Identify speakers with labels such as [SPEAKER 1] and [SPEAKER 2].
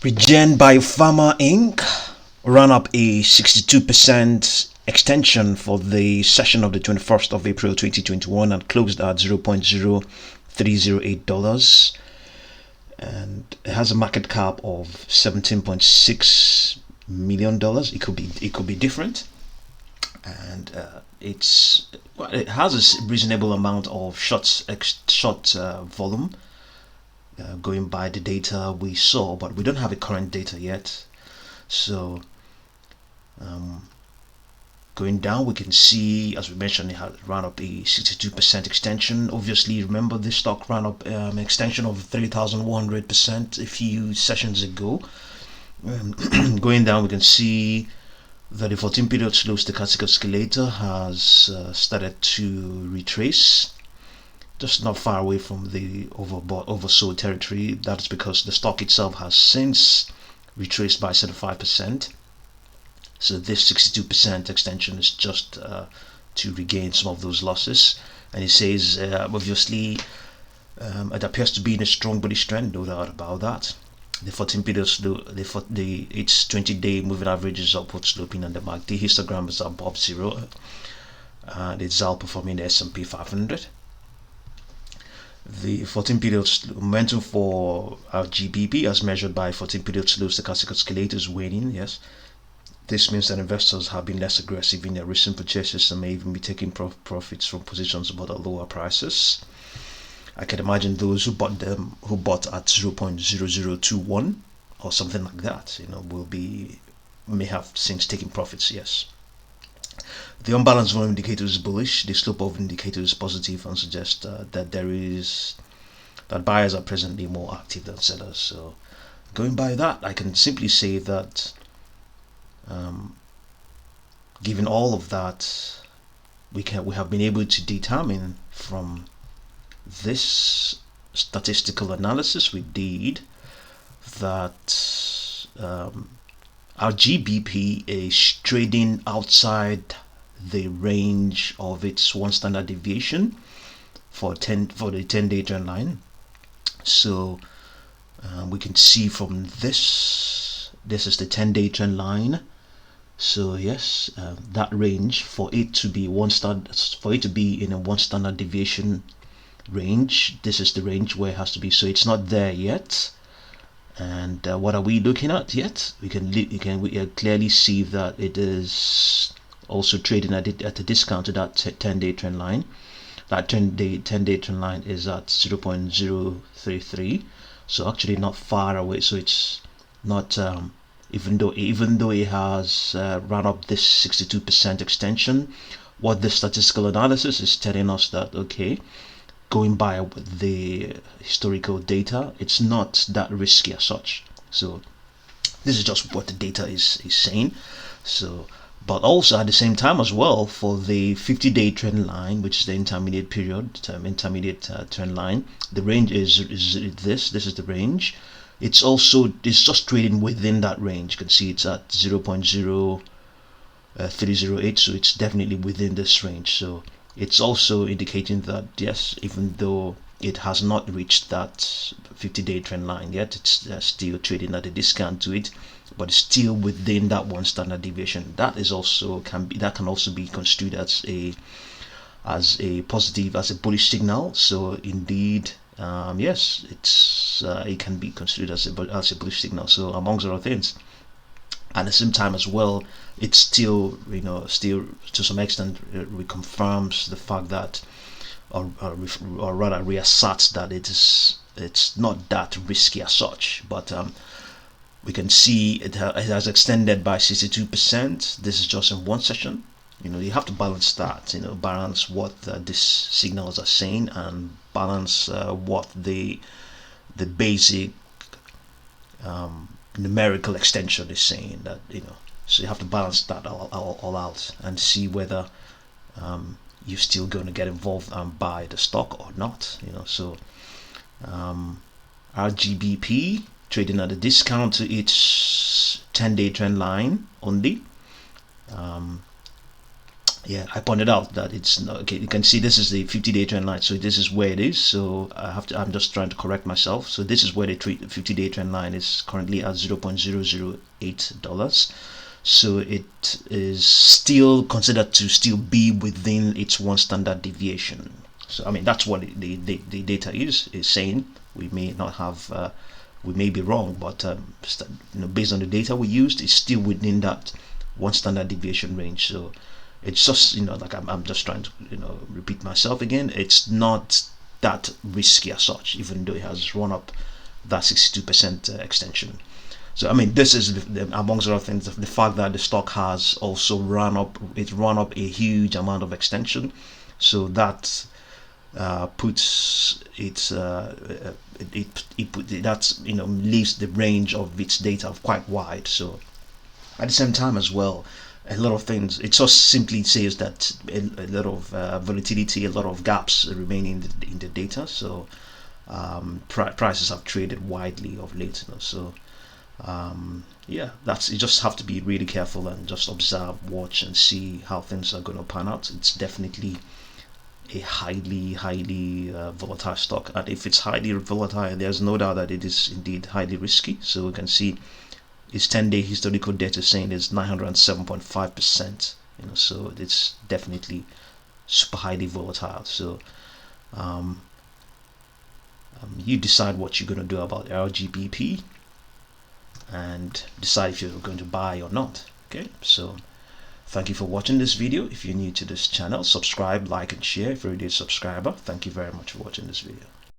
[SPEAKER 1] Regen Biopharma Inc. ran up a 62% extension for the session of the 21st of April 2021 and closed at $0.0308, and it has a market cap of $17.6 million. It could be different, and it has a reasonable amount of short volume. Going by the data we saw, but we don't have a current data yet. So going down, we can see, as we mentioned, it had ran up a 62% extension. Obviously, remember this stock ran up an extension of 3,100% a few sessions ago. Going down, we can see that the 14-period slow stochastic oscillator has started to retrace, just not far away from the oversold territory. That's because the stock itself has since retraced by 75%. So this 62% extension is just to regain some of those losses. And it says, obviously, it appears to be in a strong bullish trend, no doubt about that. The 14-period slow, its 20-day moving average is upward sloping, and the MACD histogram is above zero, and it's outperforming the S&P 500. The 14-period momentum for Rgbp, as measured by 14-period slow stochastic oscillator, is waning. Yes, this means that investors have been less aggressive in their recent purchases and may even be taking profits from positions but at lower prices. I can imagine those who bought at 0.0021 or something like that, may have since taken profits. Yes. The unbalanced volume indicator is bullish. The slope of the indicator is positive and suggests that buyers are presently more active than sellers. So, going by that, I can simply say that, given all of that, we have been able to determine from this statistical analysis we did that Rgbp is trading outside the range of its one standard deviation for the 10-day trend line. So we can see from this is the 10-day trend line. So yes, that range, for it to be in a one standard deviation range, this is the range where it has to be. So it's not there yet. And what are we looking at yet? We can clearly see that it is also trading at a discount to that 10-day trend line. That 10-day trend line is at 0.033, so actually not far away. So it's not even though it has run up this 62% extension, what the statistical analysis is telling us that, okay, going by the historical data, it's not that risky as such. So this is just what the data is saying. So, but also at the same time as well, for the 50-day trend line, which is the intermediate trend line, the range is this is the range. It's just trading within that range. You can see it's at 0.0308, so it's definitely within this range. So it's also indicating that, yes, even though it has not reached that 50-day trend line yet, it's still trading at a discount to it, but it's still within that one standard deviation. That can also be construed as a positive, as a bullish signal. So indeed, yes, it can be construed as a bullish signal. So amongst other things, at the same time as well, it still to some extent reconfirms the fact that, or rather reasserts that it's not that risky as such. But we can see it has extended by 62%. This is just in one session. You have to balance that. Balance what these signals are saying, and balance what the basic numerical extension is saying. That so you have to balance that all out and see whether you're still going to get involved and buy the stock or not. So Rgbp trading at a discount to its 10-day trend line only. yeah, I pointed out that it's not okay. You can see this is the 50-day trend line, so this is where it is. So I'm just trying to correct myself. So this is where the 50-day trend line is currently at $0.008. So it is still considered to still be within its one standard deviation. So I mean that's what the data is saying. We may not have we may be wrong, but based on the data we used, it's still within that one standard deviation range. So it's just like I'm just trying to repeat myself again. It's not that risky as such, even though it has run up that 62% extension. So I mean, this is amongst other things, the fact that the stock has also run up. It's run up a huge amount of extension, so that puts that's leaves the range of its data quite wide. So at the same time as well, a lot of things, it just simply says that a lot of volatility, a lot of gaps remain in the data. So prices have traded widely of late. So yeah, you just have to be really careful and just observe, watch, and see how things are going to pan out. It's definitely a highly volatile stock, and if it's highly volatile, there's no doubt that it is indeed highly risky. So we can see its 10-day historical data saying it's 907.5%. So it's definitely super highly volatile. So you decide what you're going to do about Rgbp and decide if you're going to buy or not. Okay, so thank you for watching this video. If you're new to this channel, subscribe, like, and share if you're already a subscriber. Thank you very much for watching this video.